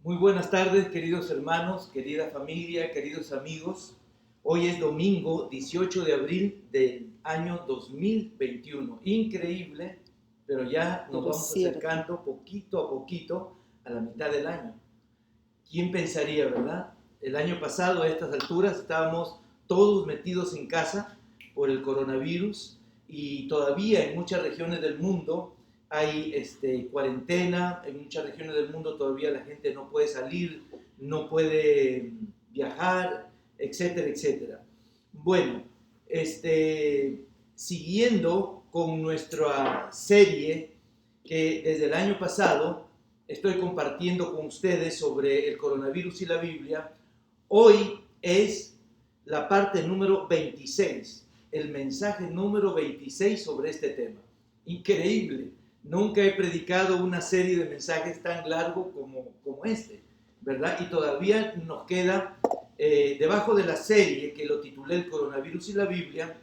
Muy buenas tardes, queridos hermanos, querida familia, queridos amigos. Hoy es domingo 18 de abril del año 2021. Increíble, pero ya nos Pero vamos cierto. acercando poquito a poquito a la mitad del año. ¿Quién pensaría, verdad? El año pasado a estas alturas estábamos todos metidos en casa por el coronavirus y todavía en muchas regiones del mundo hay cuarentena, en muchas regiones del mundo todavía la gente no puede salir, no puede viajar, etcétera, etcétera. Bueno, siguiendo con nuestra serie que desde el año pasado estoy compartiendo con ustedes sobre el coronavirus y la Biblia, hoy es la parte número 26, el mensaje número 26 sobre este tema. Increíble. Nunca he predicado una serie de mensajes tan largo como este, ¿verdad? Y todavía nos queda, debajo de la serie que lo titulé El coronavirus y la Biblia,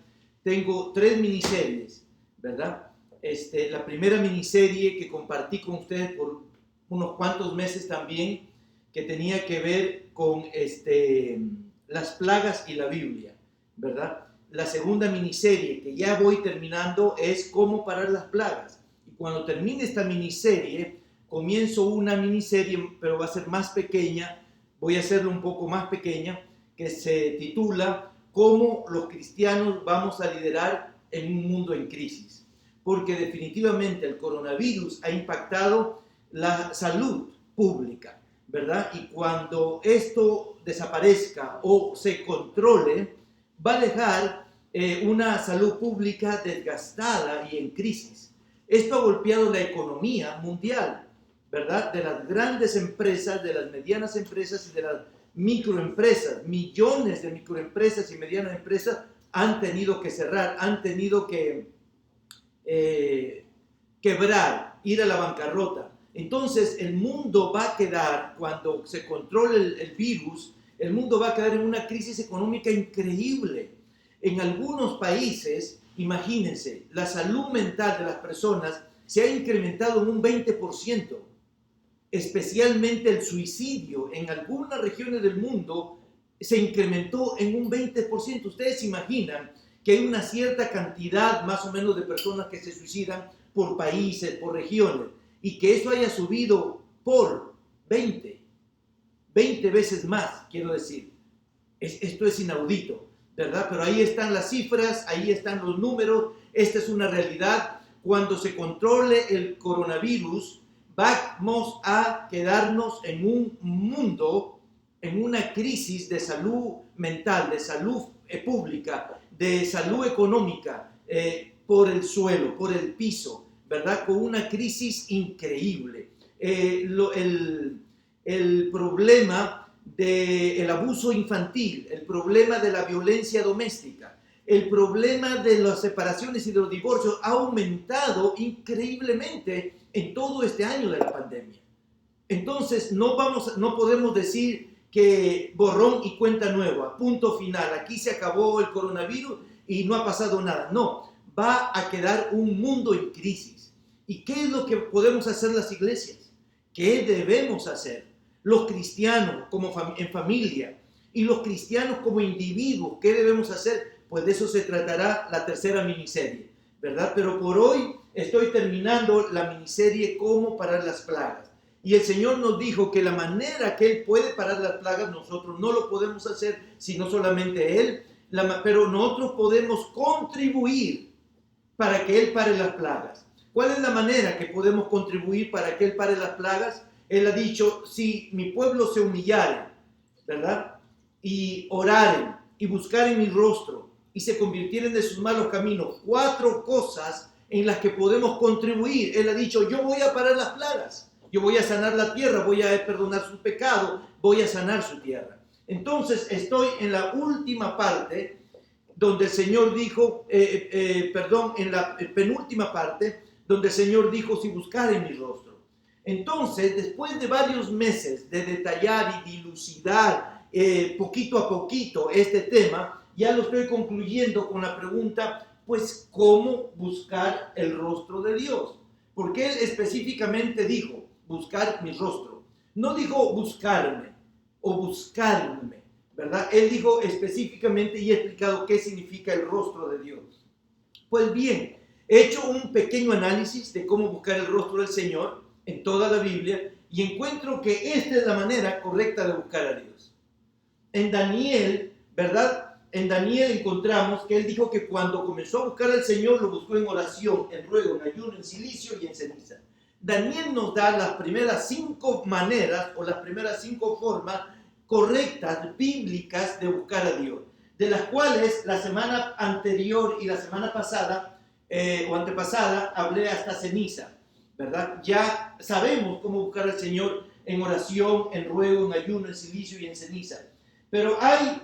tengo 3 miniseries, ¿verdad? La primera miniserie que compartí con ustedes por unos cuantos meses también, que tenía que ver con las plagas y la Biblia, ¿verdad? La segunda miniserie que ya voy terminando es Cómo parar las plagas. Cuando termine esta miniserie, comienzo una miniserie, pero va a ser más pequeña, voy a hacerla un poco más pequeña, que se titula Cómo los cristianos vamos a liderar en un mundo en crisis. Porque definitivamente el coronavirus ha impactado la salud pública, ¿verdad? Y cuando esto desaparezca o se controle, va a dejar una salud pública desgastada y en crisis. Esto ha golpeado la economía mundial, ¿verdad? De las grandes empresas, de las medianas empresas y de las microempresas. Millones de microempresas y medianas empresas han tenido que cerrar, han tenido que quebrar, ir a la bancarrota. Entonces el mundo va a quedar, cuando se controle el virus, el mundo va a quedar en una crisis económica increíble. En algunos países, imagínense, la salud mental de las personas se ha incrementado en un 20%, especialmente el suicidio en algunas regiones del mundo se incrementó en un 20%. Ustedes imaginan que hay una cierta cantidad más o menos de personas que se suicidan por países, por regiones, y que eso haya subido por 20 veces más, quiero decir. Esto es inaudito, ¿verdad? Pero ahí están las cifras, ahí están los números, esta es una realidad. Cuando se controle el coronavirus, vamos a quedarnos en un mundo, en una crisis de salud mental, de salud pública, de salud económica, por el suelo, por el piso, ¿verdad? Con una crisis increíble. El problema del abuso infantil, el problema de la violencia doméstica, el problema de las separaciones y de los divorcios ha aumentado increíblemente en todo este año de la pandemia. Entonces no podemos decir que borrón y cuenta nueva, punto final, aquí se acabó el coronavirus y no ha pasado nada. No, va a quedar un mundo en crisis. ¿Y qué es lo que podemos hacer las iglesias? ¿Qué debemos hacer? Los cristianos en familia y los cristianos como individuos, ¿qué debemos hacer? Pues de eso se tratará la tercera miniserie, ¿verdad? Pero por hoy estoy terminando la miniserie Cómo parar las plagas. Y el Señor nos dijo que la manera que Él puede parar las plagas, nosotros no lo podemos hacer, sino solamente Él, pero nosotros podemos contribuir para que Él pare las plagas. ¿Cuál es la manera que podemos contribuir para que Él pare las plagas? Él ha dicho, si mi pueblo se humillare, ¿verdad? Y oraren y buscaren mi rostro y se convirtieren de sus malos caminos. 4 cosas en las que podemos contribuir. Él ha dicho, yo voy a parar las plagas. Yo voy a sanar la tierra, voy a perdonar sus pecados, voy a sanar su tierra. Entonces estoy en la última parte donde el Señor dijo, en la penúltima parte, donde el Señor dijo, si buscaren mi rostro. Entonces, después de varios meses de detallar y dilucidar poquito a poquito este tema, ya lo estoy concluyendo con la pregunta, pues, ¿cómo buscar el rostro de Dios? Porque Él específicamente dijo, buscar mi rostro. No dijo buscarme o buscarme, ¿verdad? Él dijo específicamente y he explicado qué significa el rostro de Dios. Pues bien, he hecho un pequeño análisis de cómo buscar el rostro del Señor en toda la Biblia y encuentro que esta es la manera correcta de buscar a Dios. En Daniel, ¿verdad? En Daniel encontramos que él dijo que cuando comenzó a buscar al Señor, lo buscó en oración, en ruego, en ayuno, en silicio y en ceniza. Daniel nos da las primeras 5 maneras o las primeras 5 formas correctas, bíblicas de buscar a Dios, de las cuales la semana anterior y la semana pasada o antepasada hablé hasta ceniza, ¿verdad? Ya sabemos cómo buscar al Señor en oración, en ruego, en ayuno, en silicio y en ceniza. Pero hay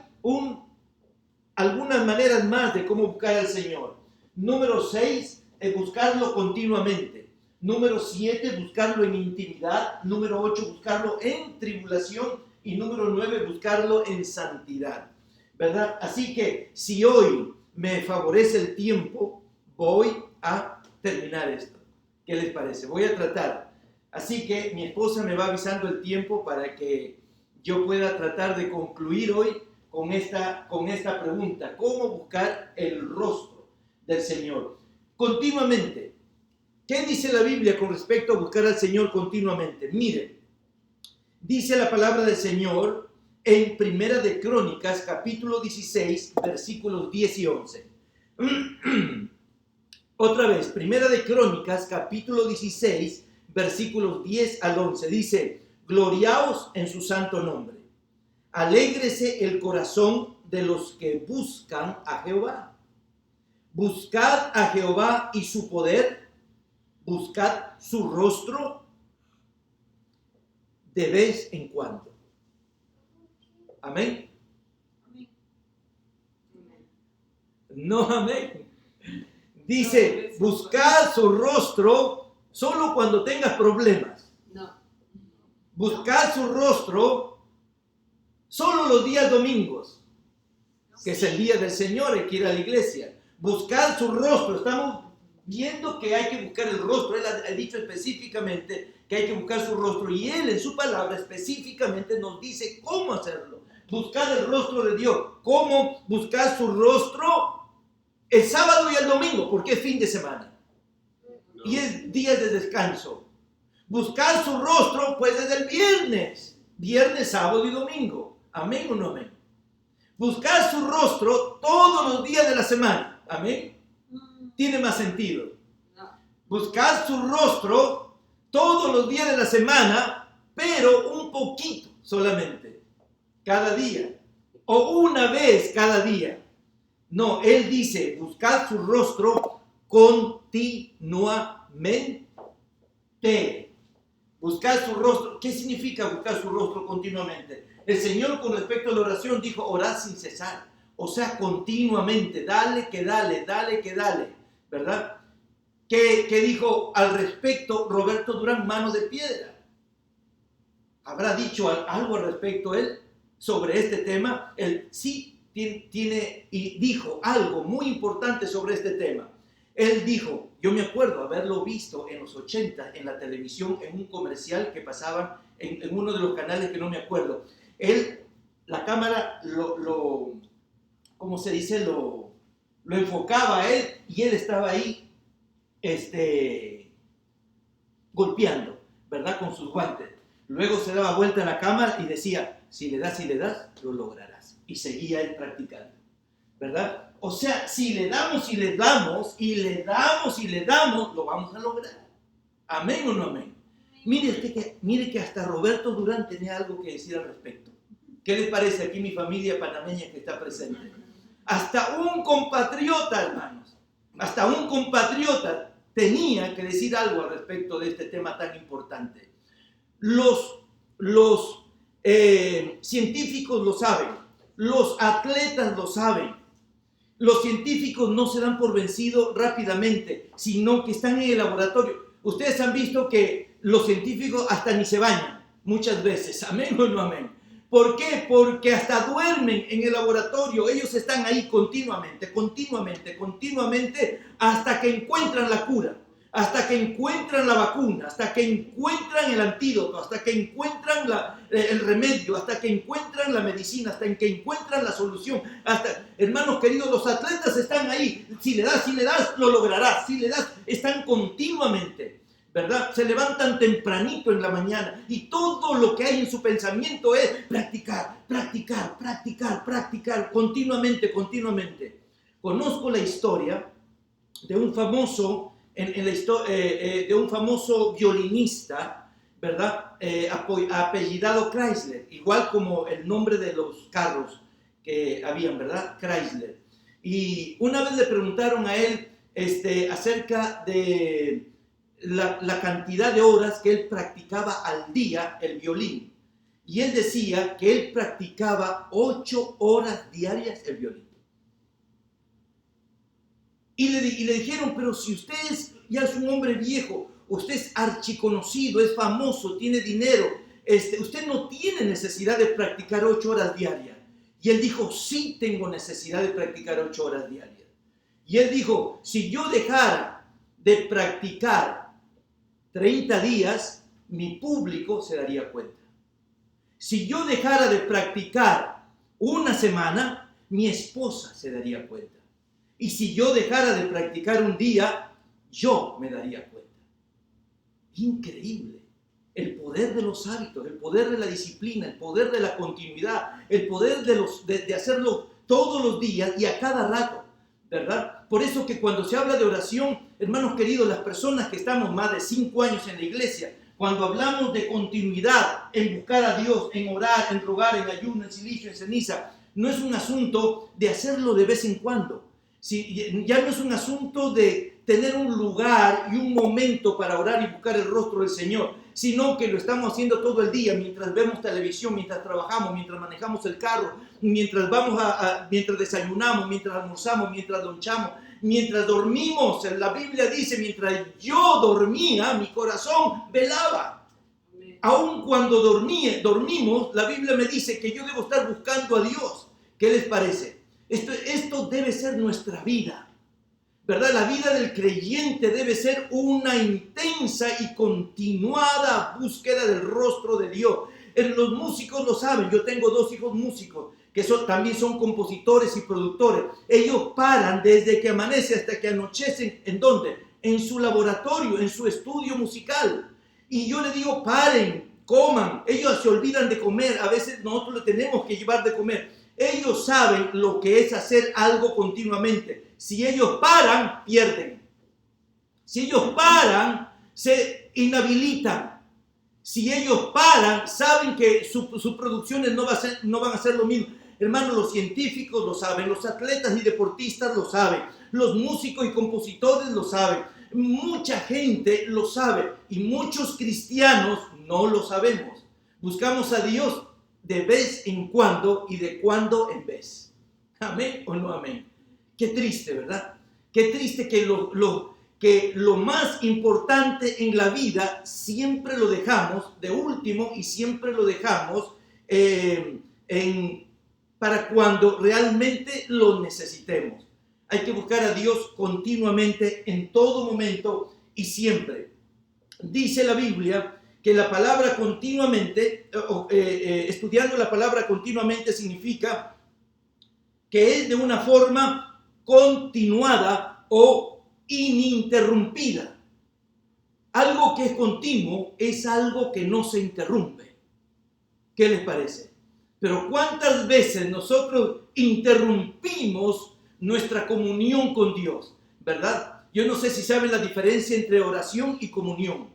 algunas maneras más de cómo buscar al Señor. Número 6 es buscarlo continuamente. Número 7, buscarlo en intimidad. Número 8, buscarlo en tribulación. Y número 9, buscarlo en santidad, ¿verdad? Así que si hoy me favorece el tiempo, voy a terminar esto. ¿Qué les parece? Voy a tratar. Así que mi esposa me va avisando el tiempo para que yo pueda tratar de concluir hoy con esta pregunta. ¿Cómo buscar el rostro del Señor? Continuamente. ¿Qué dice la Biblia con respecto a buscar al Señor continuamente? Miren, dice la palabra del Señor en Primera de Crónicas, capítulo 16, versículos 10 y 11. Otra vez, Primera de Crónicas, capítulo 16, versículos 10 al 11. Dice, gloriaos en su santo nombre. Alégrese el corazón de los que buscan a Jehová. Buscad a Jehová y su poder. Buscad su rostro de vez en cuando. Amén. No, amén. Dice, buscad su rostro solo cuando tengas problemas. No. Buscad su rostro solo los días domingos, que es el día del Señor, hay que ir a la iglesia. Buscad su rostro. Estamos viendo que hay que buscar el rostro. Él ha dicho específicamente que hay que buscar su rostro. Y Él en su palabra específicamente nos dice cómo hacerlo. Buscar el rostro de Dios. ¿Cómo buscar su rostro? El sábado y el domingo, porque es fin de semana. Y es días de descanso. Buscar su rostro, pues desde el viernes. Viernes, sábado y domingo. Amén o no amén. Buscar su rostro todos los días de la semana. Amén. Tiene más sentido. Buscar su rostro todos los días de la semana, pero un poquito solamente. Cada día. O una vez cada día. No, Él dice, buscar su rostro continuamente. Buscar su rostro. ¿Qué significa buscar su rostro continuamente? El Señor con respecto a la oración dijo, orad sin cesar. O sea, continuamente. Dale que dale, dale que dale. ¿Verdad? ¿Qué dijo al respecto Roberto Durán, mano de piedra? ¿Habrá dicho algo al respecto él sobre este tema? Él sí tiene y dijo algo muy importante sobre este tema. Él dijo, yo me acuerdo haberlo visto en los 80 en la televisión, en un comercial que pasaban en uno de los canales que no me acuerdo. La cámara ¿cómo se dice? Lo enfocaba a él y él estaba ahí golpeando, ¿verdad? Con sus guantes. Luego se daba vuelta a la cámara y decía, si le das, lo lograrás. Y seguía él practicando, ¿verdad? O sea, si le damos y le damos, y le damos y le damos, lo vamos a lograr. ¿Amén o no amén? Mire que hasta Roberto Durán tenía algo que decir al respecto. ¿Qué les parece aquí mi familia panameña que está presente? Hasta un compatriota, hermanos, hasta un compatriota tenía que decir algo al respecto de este tema tan importante. Los científicos lo saben, los atletas lo saben. Los científicos no se dan por vencidos rápidamente, sino que están en el laboratorio. Ustedes han visto que los científicos hasta ni se bañan muchas veces. ¿Amén o no amén? ¿Por qué? Porque hasta duermen en el laboratorio. Ellos están ahí continuamente, hasta que encuentran la cura. hasta que encuentran la vacuna, hasta que encuentran el antídoto, hasta que encuentran el remedio, hasta que encuentran la medicina, hasta que encuentran la solución. Hermanos queridos, los atletas están ahí. Si le das, lo lograrás. Si le das, están continuamente, ¿verdad? Se levantan tempranito en la mañana y todo lo que hay en su pensamiento es practicar, continuamente. Conozco la historia de un famoso de un famoso violinista, ¿verdad? Apellidado Chrysler, igual como el nombre de los carros que habían, ¿verdad? Chrysler. Y una vez le preguntaron a él acerca de la cantidad de horas que él practicaba al día el violín. Y él decía que él practicaba 8 horas diarias el violín. Y le dijeron, pero si usted ya es un hombre viejo, usted es archiconocido, es famoso, tiene dinero, usted no tiene necesidad de practicar 8 horas diarias. Y él dijo, sí tengo necesidad de practicar 8 horas diarias. Y él dijo, si yo dejara de practicar 30 días, mi público se daría cuenta. Si yo dejara de practicar una semana, mi esposa se daría cuenta. Y si yo dejara de practicar un día, yo me daría cuenta. Increíble. El poder de los hábitos, el poder de la disciplina, el poder de la continuidad, el poder de hacerlo todos los días y a cada rato, ¿verdad? Por eso que cuando se habla de oración, hermanos queridos, las personas que estamos más de 5 años en la iglesia, cuando hablamos de continuidad en buscar a Dios, en orar, en rogar, en ayuno, en silicio, en ceniza, no es un asunto de hacerlo de vez en cuando. Si, ya no es un asunto de tener un lugar y un momento para orar y buscar el rostro del Señor, sino que lo estamos haciendo todo el día, mientras vemos televisión, mientras trabajamos, mientras manejamos el carro, mientras mientras desayunamos, mientras almorzamos, mientras lonchamos, mientras dormimos. La Biblia dice, mientras yo dormía, mi corazón velaba. Aun cuando dormimos, la Biblia me dice que yo debo estar buscando a Dios. ¿Qué les parece? Esto debe ser nuestra vida, ¿verdad? La vida del creyente debe ser una intensa y continuada búsqueda del rostro de Dios. Los músicos lo saben. Yo tengo 2 hijos músicos que también son compositores y productores. Ellos paran desde que amanece hasta que anochece. ¿En dónde? En su laboratorio, en su estudio musical. Y yo les digo, paren, coman. Ellos se olvidan de comer. A veces nosotros les tenemos que llevar de comer. Ellos saben lo que es hacer algo continuamente. Si ellos paran, pierden. Si ellos paran, se inhabilitan. Si ellos paran, saben que sus producciones no van a ser lo mismo. Hermanos, los científicos lo saben, los atletas y deportistas lo saben, los músicos y compositores lo saben. Mucha gente lo sabe y muchos cristianos no lo sabemos. Buscamos a Dios de vez en cuando y de cuando en vez. ¿Amén o no amén? Qué triste, ¿verdad? Qué triste que lo más importante en la vida siempre lo dejamos de último y siempre lo dejamos para cuando realmente lo necesitemos. Hay que buscar a Dios continuamente, en todo momento y siempre. Dice la Biblia que la palabra continuamente, estudiando la palabra continuamente significa que es de una forma continuada o ininterrumpida. Algo que es continuo es algo que no se interrumpe. ¿Qué les parece? Pero ¿cuántas veces nosotros interrumpimos nuestra comunión con Dios? ¿Verdad? Yo no sé si saben la diferencia entre oración y comunión.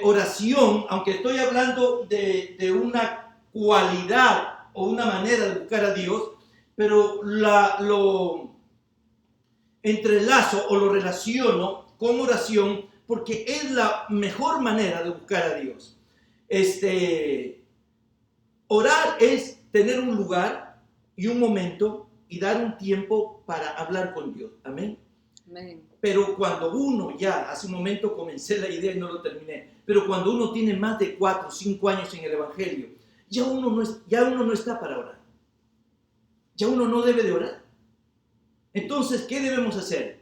Oración, aunque estoy hablando de una cualidad o una manera de buscar a Dios, pero lo entrelazo o lo relaciono con oración porque es la mejor manera de buscar a Dios. Orar es tener un lugar y un momento y dar un tiempo para hablar con Dios. Amén. Amén. Pero cuando uno ya, hace un momento comencé la idea y no lo terminé, pero cuando uno tiene más de 4 o 5 años en el Evangelio, ya uno no está para orar. Ya uno no debe de orar. Entonces, ¿qué debemos hacer?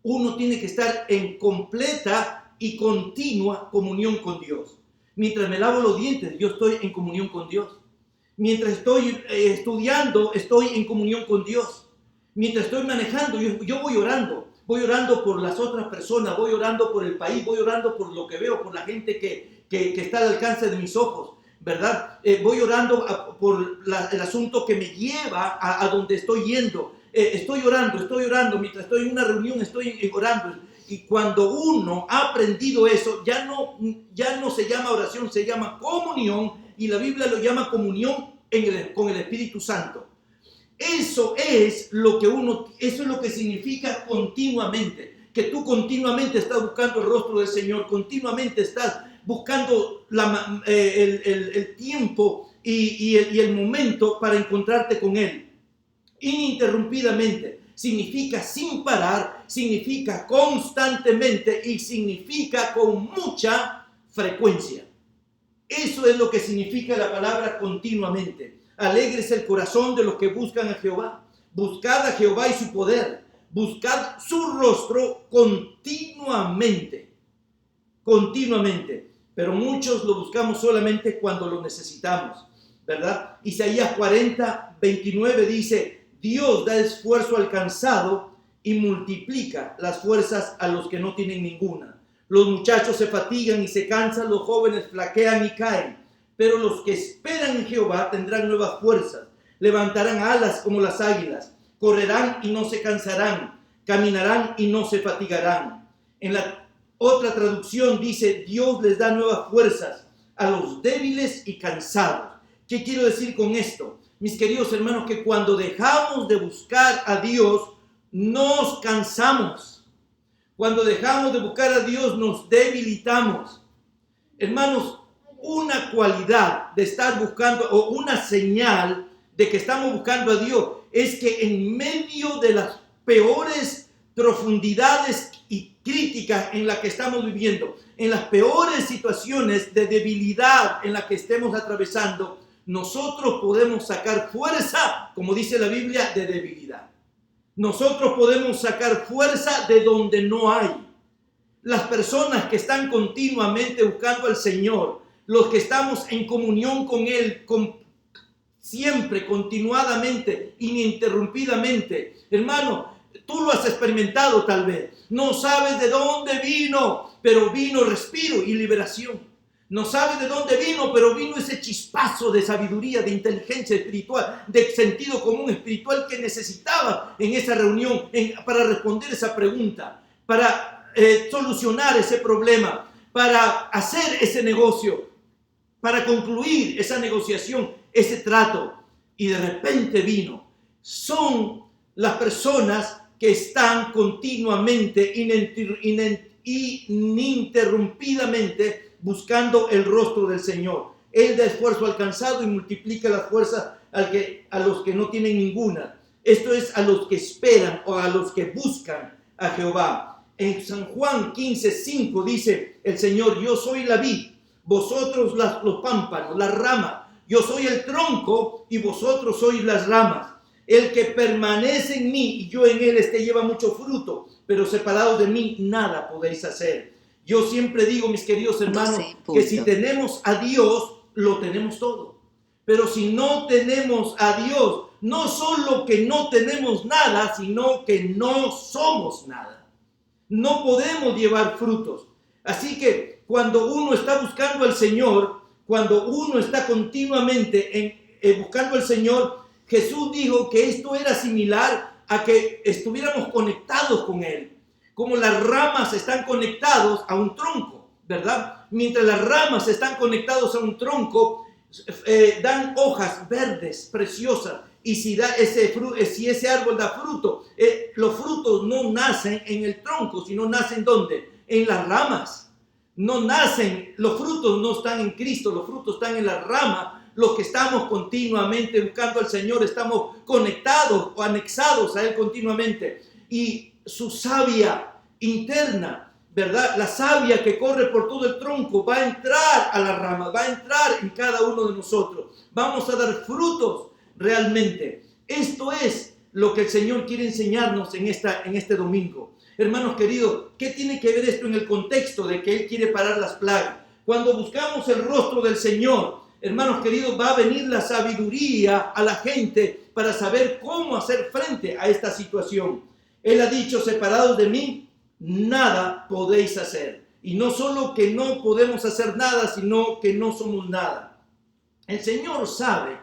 uno tiene que estar en completa y continua comunión con Dios. Mientras me lavo los dientes, yo estoy en comunión con Dios. Mientras estoy estudiando, estoy en comunión con Dios. Mientras estoy manejando, yo voy orando. Voy orando por las otras personas, voy orando por el país, voy orando por lo que veo, por la gente que está al alcance de mis ojos, ¿verdad? Voy orando por el asunto que me lleva a donde estoy yendo. Estoy orando, mientras estoy en una reunión estoy orando. Y cuando uno ha aprendido eso, ya no se llama oración, se llama comunión, y la Biblia lo llama comunión con el Espíritu Santo. Eso es lo que significa continuamente, que tú continuamente estás buscando el rostro del Señor, continuamente estás buscando el tiempo y el momento para encontrarte con Él, ininterrumpidamente. Significa sin parar, significa constantemente y significa con mucha frecuencia. Eso es lo que significa la palabra continuamente. Alegre es el corazón de los que buscan a Jehová. Buscad a Jehová y su poder. Buscad su rostro continuamente. Continuamente. Pero muchos lo buscamos solamente cuando lo necesitamos, ¿verdad? Isaías 40:29 dice: Dios da esfuerzo al cansado y multiplica las fuerzas a los que no tienen ninguna. Los muchachos se fatigan y se cansan, los jóvenes flaquean y caen. Pero los que esperan en Jehová tendrán nuevas fuerzas, levantarán alas como las águilas, correrán y no se cansarán, caminarán y no se fatigarán. En la otra traducción dice: Dios les da nuevas fuerzas a los débiles y cansados. ¿Qué quiero decir con esto? Mis queridos hermanos, que cuando dejamos de buscar a Dios, nos cansamos. Cuando dejamos de buscar a Dios, nos debilitamos. Hermanos, una cualidad de estar buscando, o una señal de que estamos buscando a Dios, es que en medio de las peores profundidades y críticas en las que estamos viviendo, en las peores situaciones de debilidad en las que estemos atravesando, nosotros podemos sacar fuerza, como dice la Biblia, de debilidad. Nosotros podemos sacar fuerza de donde no hay. Las personas que están continuamente buscando al Señor, los que estamos en comunión con Él, siempre, continuadamente, ininterrumpidamente. Hermano, tú lo has experimentado tal vez. No sabes de dónde vino, pero vino respiro y liberación. No sabes de dónde vino, pero vino ese chispazo de sabiduría, de inteligencia espiritual, de sentido común espiritual que necesitaba en esa reunión para responder esa pregunta, para solucionar ese problema, para hacer ese negocio, para concluir esa negociación, ese trato. Y de repente vino. Son las personas que están continuamente, ininterrumpidamente buscando el rostro del Señor. Él da esfuerzo al cansado y multiplica las fuerzas a los que no tienen ninguna. Esto es a los que esperan o a los que buscan a Jehová. En San Juan 15:5 dice el Señor: yo soy la vid, vosotros los pámpanos, las ramas. Yo soy el tronco y vosotros sois las ramas. El que permanece en mí y yo en él, lleva mucho fruto, pero separados de mí nada podéis hacer. Yo siempre digo, mis queridos hermanos, que si tenemos a Dios, lo tenemos todo. Pero si no tenemos a Dios, no solo que no tenemos nada, sino que no somos nada. No podemos llevar frutos. Así que cuando uno está buscando al Señor, cuando uno está continuamente buscando al Señor, Jesús dijo que esto era similar a que estuviéramos conectados con Él. Como las ramas están conectados a un tronco, ¿verdad? Mientras las ramas están conectados a un tronco, dan hojas verdes, preciosas. Y si ese árbol da fruto, los frutos no nacen en el tronco, sino nacen ¿dónde? En las ramas. No nacen, los frutos no están en Cristo, los frutos están en la rama. Los que estamos continuamente buscando al Señor, estamos conectados o anexados a Él continuamente. Y su savia interna, ¿verdad? La savia que corre por todo el tronco va a entrar a la rama, va a entrar en cada uno de nosotros. Vamos a dar frutos realmente. Esto es lo que el Señor quiere enseñarnos en este domingo. Hermanos queridos, ¿qué tiene que ver esto en el contexto de que Él quiere parar las plagas? Cuando buscamos el rostro del Señor, hermanos queridos, va a venir la sabiduría a la gente para saber cómo hacer frente a esta situación. Él ha dicho, separados de mí, nada podéis hacer. Y no solo que no podemos hacer nada, sino que no somos nada. El Señor sabe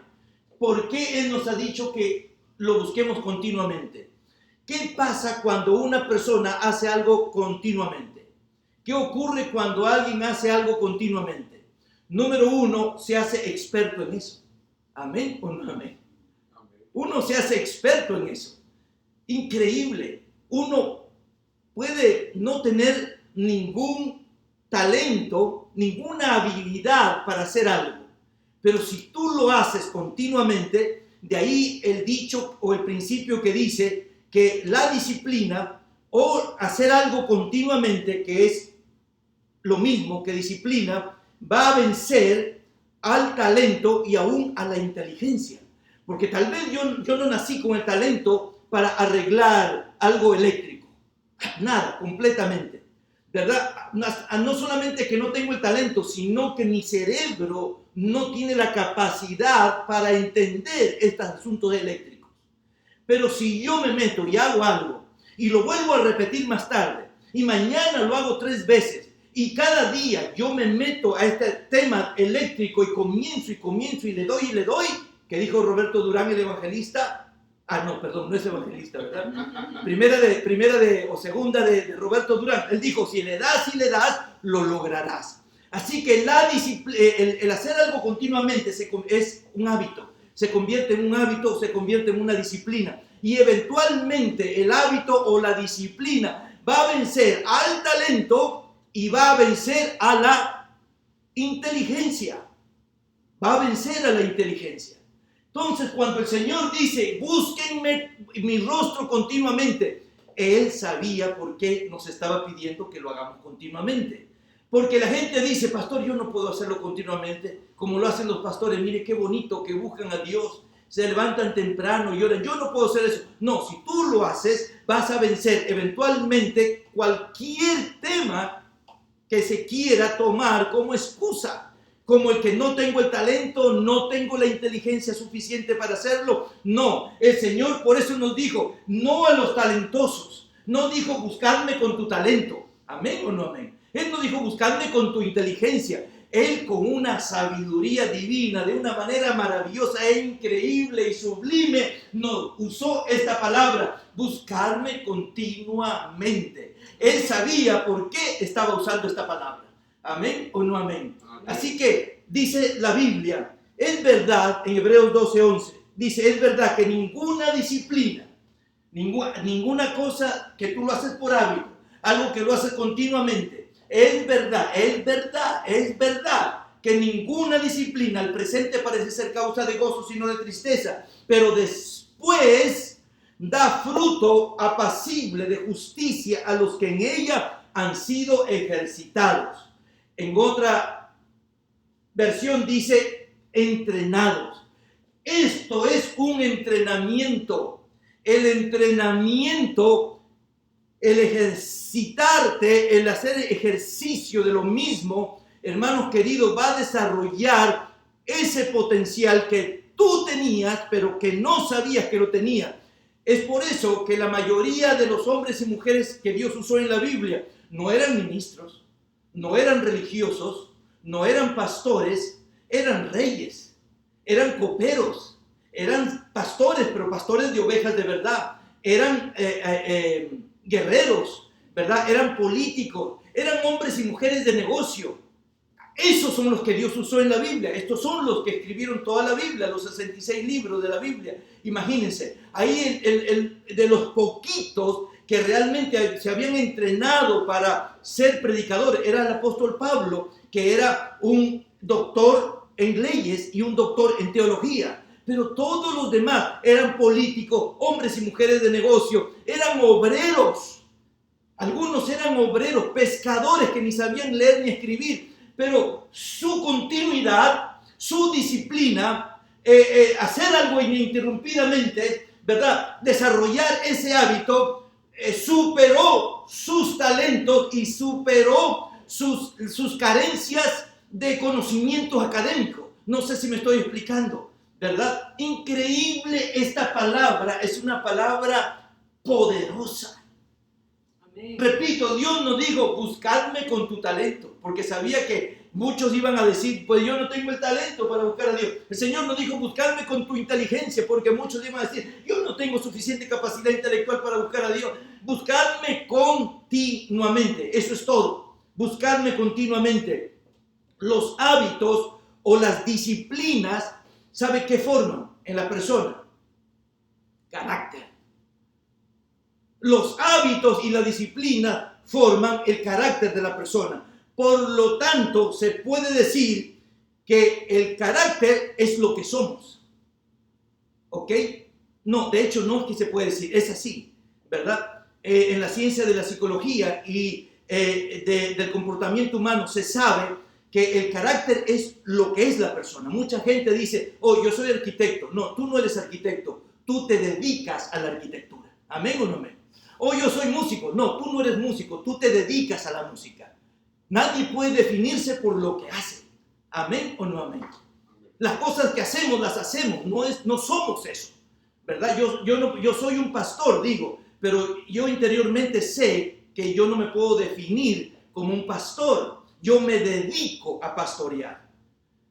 por qué Él nos ha dicho que lo busquemos continuamente. ¿Qué pasa cuando una persona hace algo continuamente? ¿Qué ocurre cuando alguien hace algo continuamente? Número uno, se hace experto en eso. ¿Amén o no amén? Uno se hace experto en eso. Increíble. Uno puede no tener ningún talento, ninguna habilidad para hacer algo. Pero si tú lo haces continuamente, de ahí el dicho o el principio que dice que la disciplina o hacer algo continuamente, que es lo mismo que disciplina, va a vencer al talento y aún a la inteligencia. Porque tal vez yo no nací con el talento para arreglar algo eléctrico. Nada, completamente. ¿Verdad? No solamente que no tengo el talento, sino que mi cerebro no tiene la capacidad para entender estos asuntos eléctricos. Pero si yo me meto y hago algo y lo vuelvo a repetir más tarde y mañana lo hago 3 veces y cada día yo me meto a este tema eléctrico y comienzo y le doy, que dijo Roberto Durán, el evangelista. No es evangelista, ¿verdad? Segunda de Roberto Durán. Él dijo, si le das, lo lograrás. Así que el hacer algo continuamente es un hábito. Se convierte en un hábito, se convierte en una disciplina. Y eventualmente el hábito o la disciplina va a vencer al talento y va a vencer a la inteligencia. Va a vencer a la inteligencia. Entonces, cuando el Señor dice, búsquenme mi rostro continuamente, Él sabía por qué nos estaba pidiendo que lo hagamos continuamente. Porque la gente dice, pastor, yo no puedo hacerlo continuamente, como lo hacen los pastores. Mire qué bonito que buscan a Dios, se levantan temprano y oran. Yo no puedo hacer eso. No, si tú lo haces, vas a vencer eventualmente cualquier tema que se quiera tomar como excusa. Como el que no tengo el talento, no tengo la inteligencia suficiente para hacerlo. No, el Señor por eso nos dijo, no a los talentosos. No dijo buscarme con tu talento. ¿Amén o no amén? Él no dijo buscarme con tu inteligencia. Él con una sabiduría divina, de una manera maravillosa e increíble y sublime, nos usó esta palabra, buscarme continuamente. Él sabía por qué estaba usando esta palabra. ¿Amén o no amén? Así que dice la Biblia, es verdad, en Hebreos 12:11, dice, es verdad que ninguna disciplina, ninguna cosa que tú lo haces por hábito, algo que lo haces continuamente, es verdad que ninguna disciplina al presente parece ser causa de gozo, sino de tristeza, pero después da fruto apacible de justicia a los que en ella han sido ejercitados. En otra versión dice entrenados. Esto es un entrenamiento. El entrenamiento, el ejercitarte, el hacer ejercicio de lo mismo, hermanos queridos, va a desarrollar ese potencial que tú tenías, pero que no sabías que lo tenías. Es por eso que la mayoría de los hombres y mujeres que Dios usó en la Biblia no eran ministros, no eran religiosos, no eran pastores, eran reyes, eran coperos, eran pastores, pero pastores de ovejas de verdad, eran guerreros, ¿verdad? Eran políticos, eran hombres y mujeres de negocio. Esos son los que Dios usó en la Biblia. Estos son los que escribieron toda la Biblia, los 66 libros de la Biblia. Imagínense, ahí de los poquitos que realmente se habían entrenado para ser predicadores, era el apóstol Pablo, que era un doctor en leyes y un doctor en teología. Pero todos los demás eran políticos, hombres y mujeres de negocio, eran obreros. Algunos eran obreros, pescadores que ni sabían leer ni escribir, pero su continuidad, su disciplina, hacer algo ininterrumpidamente, ¿verdad? Desarrollar ese hábito, superó sus talentos y superó sus carencias de conocimientos académicos. No sé si me estoy explicando, ¿verdad? Increíble, esta palabra es una palabra poderosa. Amén. Repito, Dios no dijo, buscadme con tu talento, porque sabía que muchos iban a decir, pues yo no tengo el talento para buscar a Dios. El Señor no dijo, buscadme con tu inteligencia, porque muchos iban a decir, yo no tengo suficiente capacidad intelectual para buscar a Dios. Buscadme continuamente, eso es todo. Buscadme continuamente. Los hábitos o las disciplinas, ¿sabe qué forman en la persona? Carácter. Los hábitos y la disciplina forman el carácter de la persona. Por lo tanto, se puede decir que el carácter es lo que somos. ¿Ok? No, de hecho no es que se puede decir, es así, ¿verdad? En la ciencia de la psicología y del comportamiento humano se sabe que el carácter es lo que es la persona. Mucha gente dice, oh, yo soy arquitecto. No, tú no eres arquitecto, tú te dedicas a la arquitectura. ¿Amén o no amén? Oh, yo soy músico. No, tú no eres músico, tú te dedicas a la música. Nadie puede definirse por lo que hace. ¿Amén o no amén? Las cosas que hacemos, las hacemos. No somos eso, ¿verdad? Yo soy un pastor, digo, pero yo interiormente sé que yo no me puedo definir como un pastor. Yo me dedico a pastorear.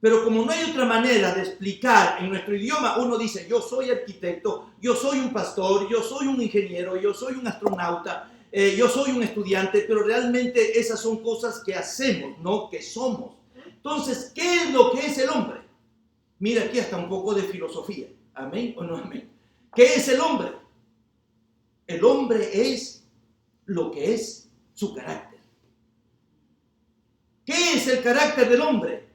Pero como no hay otra manera de explicar en nuestro idioma, uno dice, yo soy arquitecto, yo soy un pastor, yo soy un ingeniero, yo soy un astronauta, yo soy un estudiante, pero realmente esas son cosas que hacemos, no que somos. Entonces, ¿qué es lo que es el hombre? Mira aquí hasta un poco de filosofía. ¿Amén o no amén? ¿Qué es el hombre? El hombre es lo que es su carácter. ¿Qué es el carácter del hombre?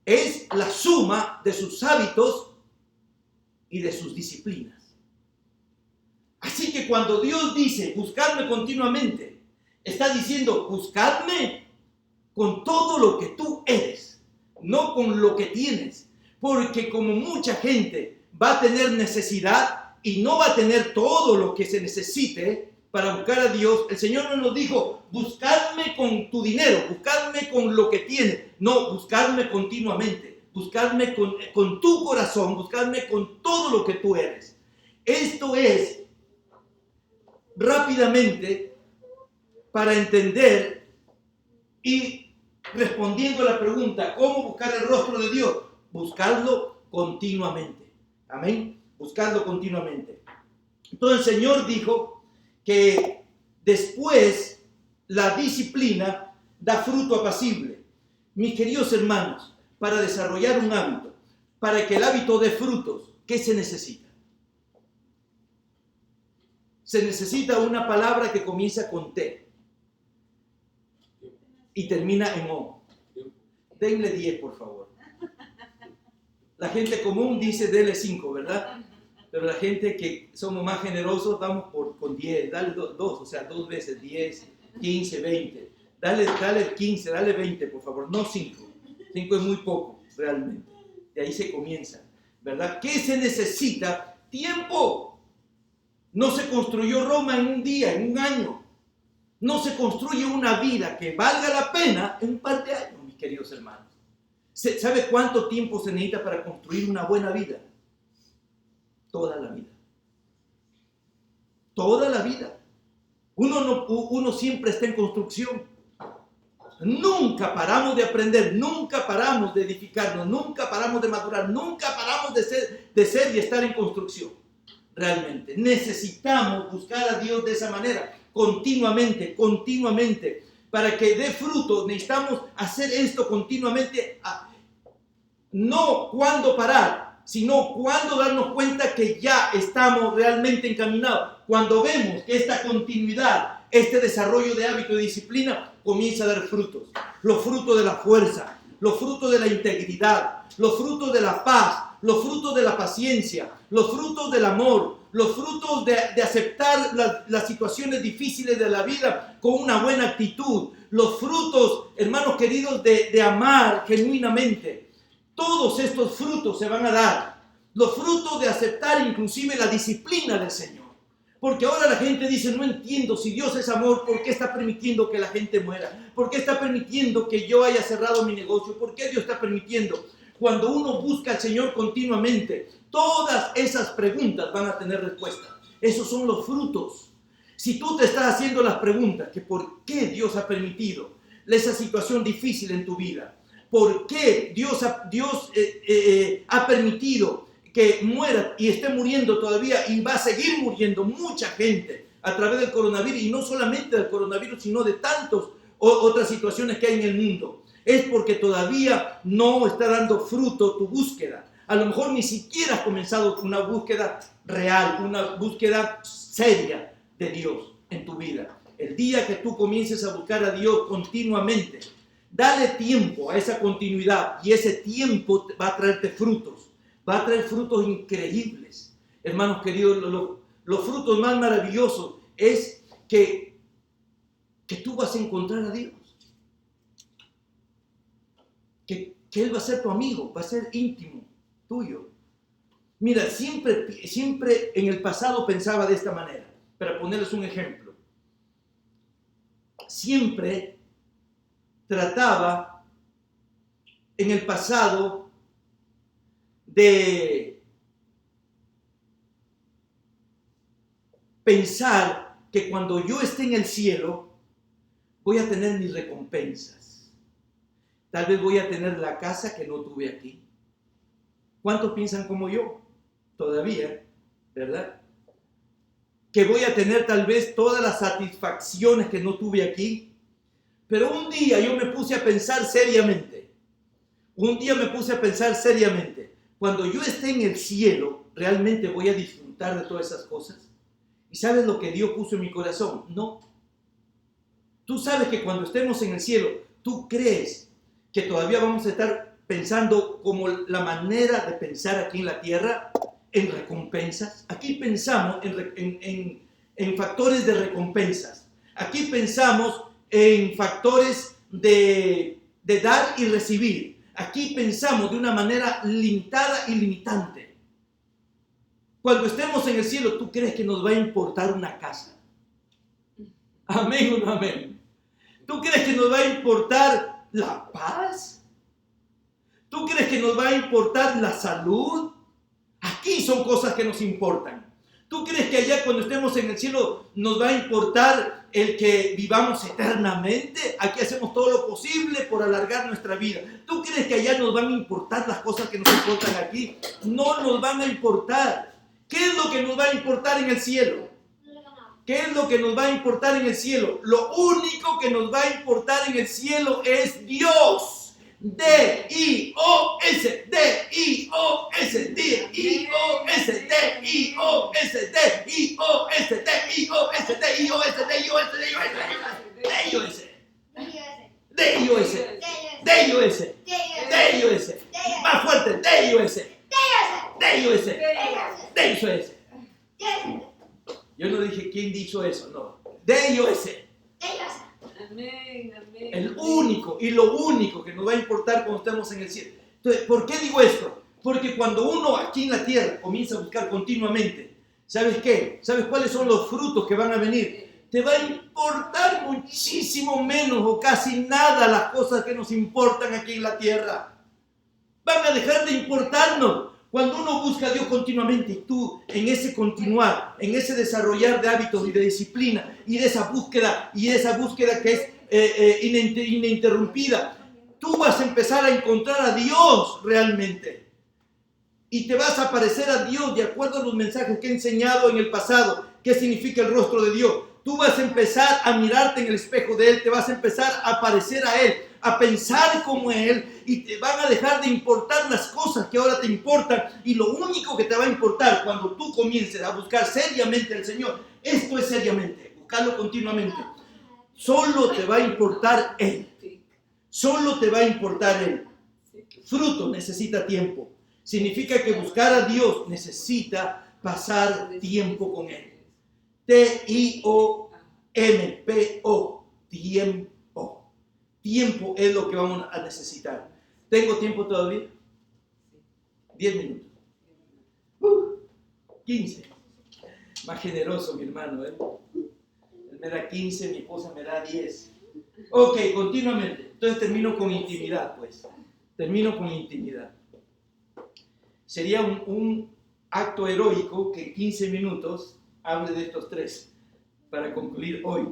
Es la suma de sus hábitos y de sus disciplinas. Así que cuando Dios dice, buscadme continuamente, está diciendo, buscadme con todo lo que tú eres, no con lo que tienes. Porque como mucha gente va a tener necesidad y no va a tener todo lo que se necesite para buscar a Dios, el Señor no nos dijo, buscadme con tu dinero, buscadme con lo que tienes. No, buscadme continuamente, buscadme con tu corazón, buscadme con todo lo que tú eres. Esto es rápidamente para entender y respondiendo a la pregunta, ¿cómo buscar el rostro de Dios? Buscarlo continuamente. Amén. Buscarlo continuamente. Entonces el Señor dijo que después la disciplina da fruto apacible. Mis queridos hermanos, para desarrollar un hábito, para que el hábito dé frutos, ¿qué se necesita? Se necesita una palabra que comienza con T y termina en O. Denle 10, por favor. La gente común dice denle 5, ¿verdad? Pero la gente que somos más generosos damos con 10. Dale 2, o sea, 2 veces 10, 15, 20. Dale 15, dale 20, por favor, no 5. 5 es muy poco, realmente. De ahí se comienza, ¿verdad? ¿Qué se necesita? Tiempo. No se construyó Roma en un día, en un año. No se construye una vida que valga la pena en un par de años, mis queridos hermanos. ¿Sabe cuánto tiempo se necesita para construir una buena vida? Toda la vida. Toda la vida. Uno siempre está en construcción. Nunca paramos de aprender, nunca paramos de edificarnos, nunca paramos de madurar, nunca paramos de ser y estar en construcción. Realmente necesitamos buscar a Dios de esa manera, continuamente, para que dé fruto. Necesitamos hacer esto continuamente, no cuando parar, sino cuando darnos cuenta que ya estamos realmente encaminados. Cuando vemos que esta continuidad, este desarrollo de hábito y disciplina comienza a dar frutos. Los frutos de la fuerza, los frutos de la integridad, los frutos de la paz, los frutos de la paciencia, los frutos del amor, los frutos de aceptar las situaciones difíciles de la vida con una buena actitud, los frutos, hermanos queridos, de amar genuinamente. Todos estos frutos se van a dar. Los frutos de aceptar inclusive la disciplina del Señor. Porque ahora la gente dice, no entiendo, si Dios es amor, ¿por qué está permitiendo que la gente muera? ¿Por qué está permitiendo que yo haya cerrado mi negocio? ¿Por qué Dios está permitiendo? Cuando uno busca al Señor continuamente, todas esas preguntas van a tener respuesta. Esos son los frutos. Si tú te estás haciendo las preguntas, que por qué Dios ha permitido esa situación difícil en tu vida, por qué Dios ha permitido que muera y esté muriendo todavía y va a seguir muriendo mucha gente a través del coronavirus, y no solamente del coronavirus, sino de tantas otras situaciones que hay en el mundo, es porque todavía no está dando fruto tu búsqueda. A lo mejor ni siquiera has comenzado una búsqueda real, una búsqueda seria de Dios en tu vida. El día que tú comiences a buscar a Dios continuamente, dale tiempo a esa continuidad, y ese tiempo va a traerte frutos. Va a traer frutos increíbles. Hermanos queridos, los frutos más maravillosos es que tú vas a encontrar a Dios. Que Él va a ser tu amigo, va a ser íntimo tuyo. Mira, siempre en el pasado pensaba de esta manera. Para ponerles un ejemplo. Siempre trataba en el pasado de pensar que cuando yo esté en el cielo voy a tener mis recompensas. Tal vez voy a tener la casa que no tuve aquí. ¿Cuántos piensan como yo? Todavía, ¿verdad? Que voy a tener tal vez todas las satisfacciones que no tuve aquí. Pero un día yo me puse a pensar seriamente. Cuando yo esté en el cielo, ¿realmente voy a disfrutar de todas esas cosas? ¿Y sabes lo que Dios puso en mi corazón? No. Tú sabes que cuando estemos en el cielo, tú crees que todavía vamos a estar pensando como la manera de pensar aquí en la tierra, en recompensas. Aquí pensamos en factores de recompensas. Aquí pensamos en factores de dar y recibir. Aquí pensamos de una manera limitada y limitante. Cuando estemos en el cielo, ¿tú crees que nos va a importar una casa? Amén o no amén. ¿Tú crees que nos va a importar la paz? ¿Tú crees que nos va a importar la salud? Aquí son cosas que nos importan. ¿Tú crees que allá cuando estemos en el cielo nos va a importar el que vivamos eternamente? Aquí hacemos todo lo posible por alargar nuestra vida. ¿Tú crees que allá nos van a importar las cosas que nos importan aquí? No nos van a importar. ¿Qué es lo que nos va a importar en el cielo? ¿Qué es lo que nos va a importar en el cielo? Lo único que nos va a importar en el cielo es Dios. D-I-O-S, D-I-O-S, D-I-O-S, D-I-O-S, D-I-O-S, D-I-O-S, D-I-O-S, D-I-O-S, D-I-O-S, D-I-O-S, D-I-O-S, más fuerte, D-I-O-S, D-I-O-S, D-I-O-S. Yo no dije quién dijo eso, no. D-I-O-S. Amén, amén. El único y lo único que nos va a importar cuando estemos en el cielo. Entonces, ¿por qué digo esto? Porque cuando uno aquí en la tierra comienza a buscar continuamente, ¿sabes qué? ¿Sabes cuáles son los frutos que van a venir? Te va a importar muchísimo menos o casi nada las cosas que nos importan aquí en la tierra. Van a dejar de importarnos. Cuando uno busca a Dios continuamente, y tú en ese continuar, en ese desarrollar de hábitos y de disciplina y de esa búsqueda que es ininterrumpida, tú vas a empezar a encontrar a Dios realmente. Y te vas a parecer a Dios de acuerdo a los mensajes que he enseñado en el pasado. ¿Qué significa el rostro de Dios? Tú vas a empezar a mirarte en el espejo de Él, te vas a empezar a parecer a Él, a pensar como Él, y te van a dejar de importar las cosas que ahora te importan, y lo único que te va a importar cuando tú comiences a buscar seriamente al Señor, esto es seriamente, buscarlo continuamente, solo te va a importar Él, solo te va a importar Él. Fruto necesita tiempo, significa que buscar a Dios necesita pasar tiempo con Él. T-I-O-M-P-O, tiempo. Tiempo es lo que vamos a necesitar. ¿Tengo tiempo todavía? 10 minutos. 15. Más generoso, mi hermano, ¿eh? Él me da 15, mi esposa me da 10. Ok, continuamente. Entonces termino con intimidad, pues. Termino con intimidad. Sería un acto heroico que en 15 minutos hable de estos tres para concluir hoy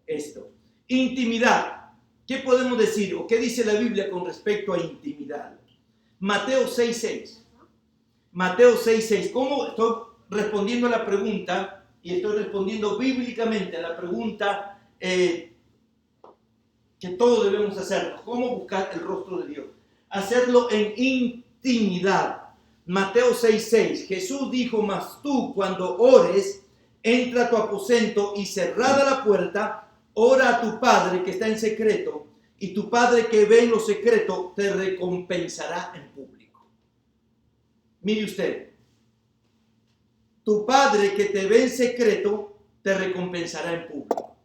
esto. Intimidad. ¿Qué podemos decir o qué dice la Biblia con respecto a intimidad? Mateo 6:6. Mateo 6:6. ¿Cómo estoy respondiendo a la pregunta? Y estoy respondiendo bíblicamente a la pregunta que todos debemos hacernos. ¿Cómo buscar el rostro de Dios? Hacerlo en intimidad. Mateo 6:6. Jesús dijo: mas tú, cuando ores, entra a tu aposento y cerrada la puerta, ora a tu Padre que está en secreto, y tu Padre que ve en lo secreto te recompensará en público. Mire usted, tu Padre que te ve en secreto te recompensará en público.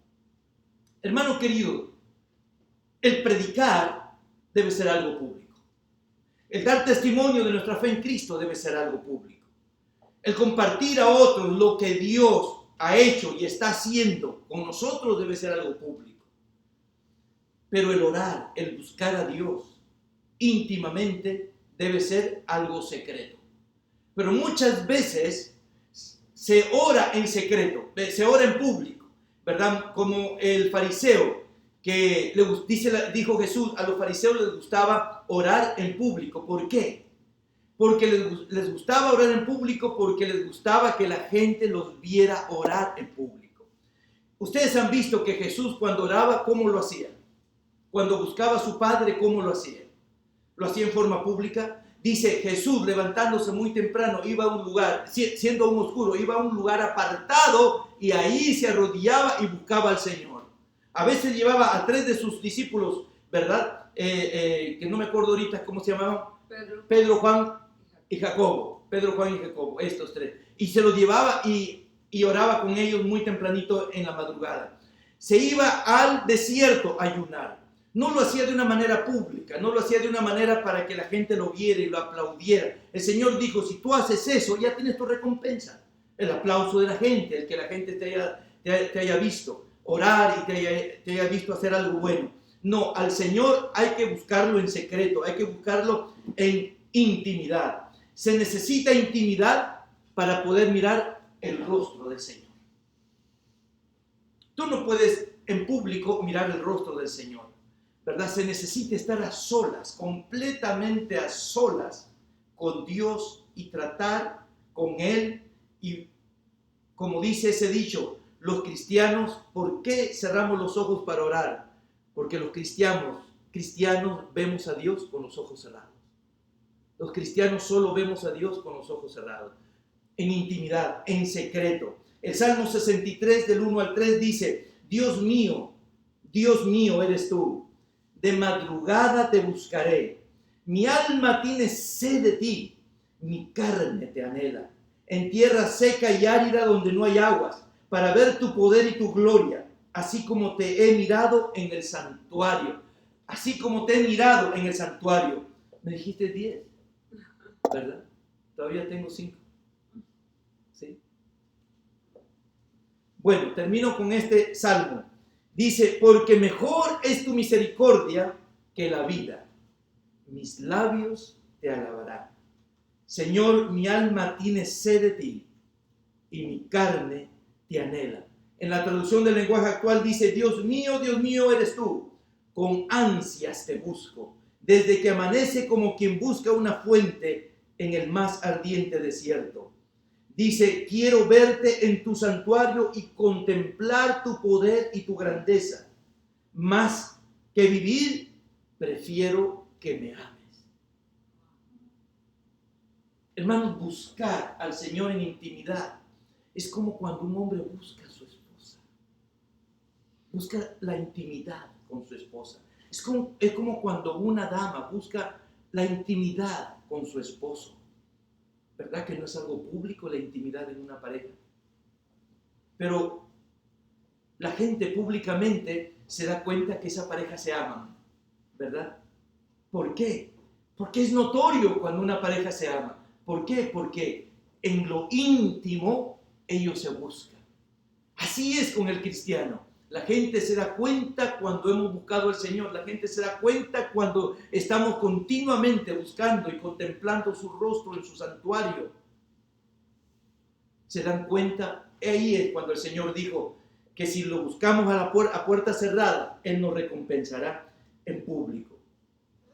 Hermano querido, el predicar debe ser algo público. El dar testimonio de nuestra fe en Cristo debe ser algo público. El compartir a otros lo que Dios ha hecho y está haciendo con nosotros debe ser algo público. Pero el orar, el buscar a Dios íntimamente debe ser algo secreto. Pero muchas veces se ora en secreto, se ora en público, ¿verdad? Como el fariseo que dijo Jesús, a los fariseos les gustaba orar en público. ¿Por qué? Porque les gustaba orar en público, porque les gustaba que la gente los viera orar en público. Ustedes han visto que Jesús cuando oraba, ¿cómo lo hacía? Cuando buscaba a su Padre, ¿cómo lo hacía? ¿Lo hacía en forma pública? Dice Jesús, levantándose muy temprano, iba a un lugar, siendo aún oscuro, iba a un lugar apartado y ahí se arrodillaba y buscaba al Señor. A veces llevaba a 3 de sus discípulos, ¿verdad? Que no me acuerdo ahorita cómo se llamaban. Pedro, Juan y Jacobo. Pedro, Juan y Jacobo, estos 3. Y se los llevaba y oraba con ellos muy tempranito en la madrugada. Se iba al desierto a ayunar. No lo hacía de una manera pública, no lo hacía de una manera para que la gente lo viera y lo aplaudiera. El Señor dijo, si tú haces eso, ya tienes tu recompensa. El aplauso de la gente, el que la gente te haya visto orar y te haya visto hacer algo bueno. No, al Señor hay que buscarlo en secreto, hay que buscarlo en intimidad. Se necesita intimidad para poder mirar el rostro del Señor. Tú no puedes en público mirar el rostro del Señor, ¿verdad? Se necesita estar a solas, completamente a solas con Dios y tratar con Él. Y como dice ese dicho, los cristianos, ¿por qué cerramos los ojos para orar? Porque los cristianos vemos a Dios con los ojos cerrados. Los cristianos solo vemos a Dios con los ojos cerrados, en intimidad, en secreto. El Salmo 63 del 1 al 3 dice, Dios mío eres tú. De madrugada te buscaré. Mi alma tiene sed de ti. Mi carne te anhela. En tierra seca y árida donde no hay aguas, para ver tu poder y tu gloria, así como te he mirado en el santuario. Así como te he mirado en el santuario. Me dijiste 10, ¿verdad? Todavía tengo 5. ¿Sí? Bueno, termino con este salmo. Dice, porque mejor es tu misericordia que la vida. Mis labios te alabarán. Señor, mi alma tiene sed de ti y mi carne te anhela. En la traducción del lenguaje actual dice, Dios mío eres tú. Con ansias te busco. Desde que amanece como quien busca una fuente en el más ardiente desierto. Dice, quiero verte en tu santuario y contemplar tu poder y tu grandeza. Más que vivir, prefiero que me ames. Hermanos, buscar al Señor en intimidad es como cuando un hombre busca a su esposa. Busca la intimidad con su esposa. Es como cuando una dama busca la intimidad con su esposo. ¿Verdad que no es algo público la intimidad en una pareja? Pero la gente públicamente se da cuenta que esa pareja se aman, ¿verdad? ¿Por qué? Porque es notorio cuando una pareja se ama. ¿Por qué? Porque en lo íntimo ellos se buscan. Así es con el cristiano. La gente se da cuenta cuando hemos buscado al Señor. La gente se da cuenta cuando estamos continuamente buscando y contemplando su rostro en su santuario. Se dan cuenta, ahí es cuando el Señor dijo que si lo buscamos a puerta cerrada, Él nos recompensará en público.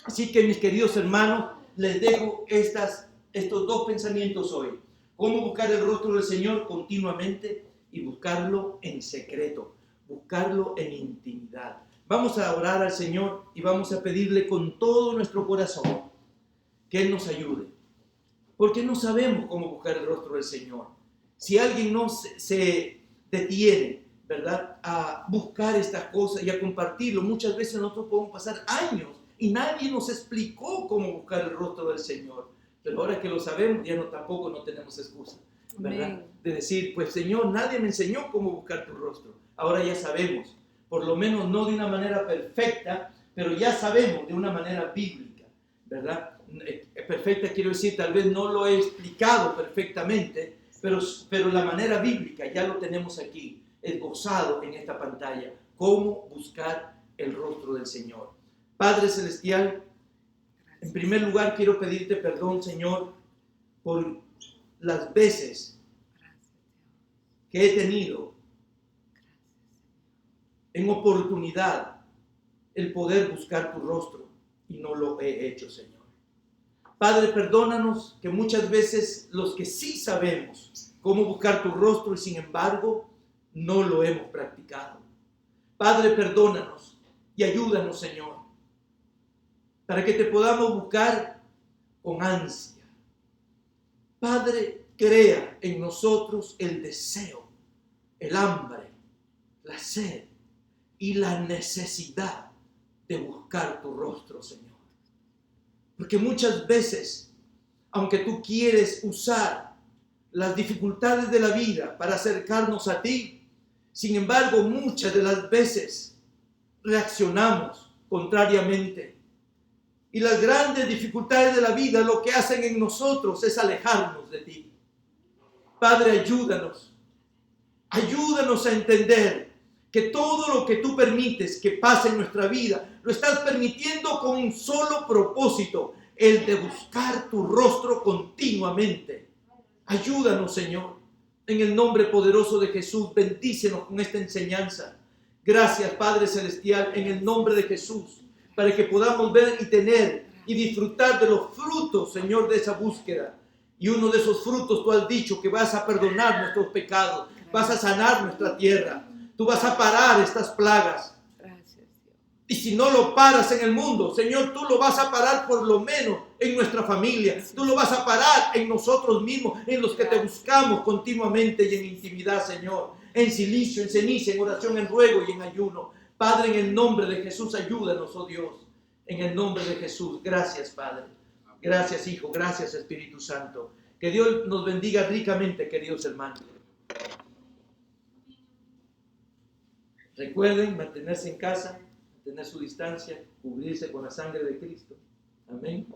Así que, mis queridos hermanos, les dejo estos dos pensamientos hoy. Cómo buscar el rostro del Señor continuamente y buscarlo en secreto, buscarlo en intimidad. Vamos a orar al Señor y vamos a pedirle con todo nuestro corazón que Él nos ayude. Porque no sabemos cómo buscar el rostro del Señor. Si alguien no se detiene, ¿verdad?, a buscar estas cosas y a compartirlo, muchas veces nosotros podemos pasar años y nadie nos explicó cómo buscar el rostro del Señor. Pero ahora que lo sabemos, ya tampoco no tenemos excusa, ¿verdad? Amén. De decir, pues Señor, nadie me enseñó cómo buscar tu rostro. Ahora ya sabemos, por lo menos no de una manera perfecta, pero ya sabemos de una manera bíblica, ¿verdad? Perfecta quiero decir, tal vez no lo he explicado perfectamente, pero la manera bíblica ya lo tenemos aquí, esbozado en esta pantalla, cómo buscar el rostro del Señor. Padre Celestial, en primer lugar quiero pedirte perdón, Señor, por las veces que he tenido en oportunidad el poder buscar tu rostro y no lo he hecho, Señor. Padre, perdónanos que muchas veces los que sí sabemos cómo buscar tu rostro y sin embargo no lo hemos practicado. Padre, perdónanos y ayúdanos, Señor, para que te podamos buscar con ansia. Padre, crea en nosotros el deseo, el hambre, la sed y la necesidad de buscar tu rostro, Señor. Porque muchas veces, aunque tú quieres usar las dificultades de la vida para acercarnos a ti, sin embargo, muchas de las veces reaccionamos contrariamente. Y las grandes dificultades de la vida lo que hacen en nosotros es alejarnos de ti. Padre, ayúdanos. Ayúdanos a entender que todo lo que tú permites que pase en nuestra vida, lo estás permitiendo con un solo propósito, el de buscar tu rostro continuamente. Ayúdanos, Señor. En el nombre poderoso de Jesús, bendícenos con esta enseñanza. Gracias, Padre Celestial, en el nombre de Jesús, para que podamos ver y tener y disfrutar de los frutos, Señor, de esa búsqueda. Y uno de esos frutos tú has dicho que vas a perdonar nuestros pecados, vas a sanar nuestra tierra, tú vas a parar estas plagas. Y si no lo paras en el mundo, Señor, tú lo vas a parar por lo menos en nuestra familia. Tú lo vas a parar en nosotros mismos, en los que te buscamos continuamente y en intimidad, Señor. En silicio, en ceniza, en oración, en ruego y en ayuno. Padre, en el nombre de Jesús, ayúdanos, oh Dios. En el nombre de Jesús. Gracias, Padre. Gracias, Hijo. Gracias, Espíritu Santo. Que Dios nos bendiga ricamente, queridos hermanos. Recuerden mantenerse en casa, tener su distancia, cubrirse con la sangre de Cristo. Amén.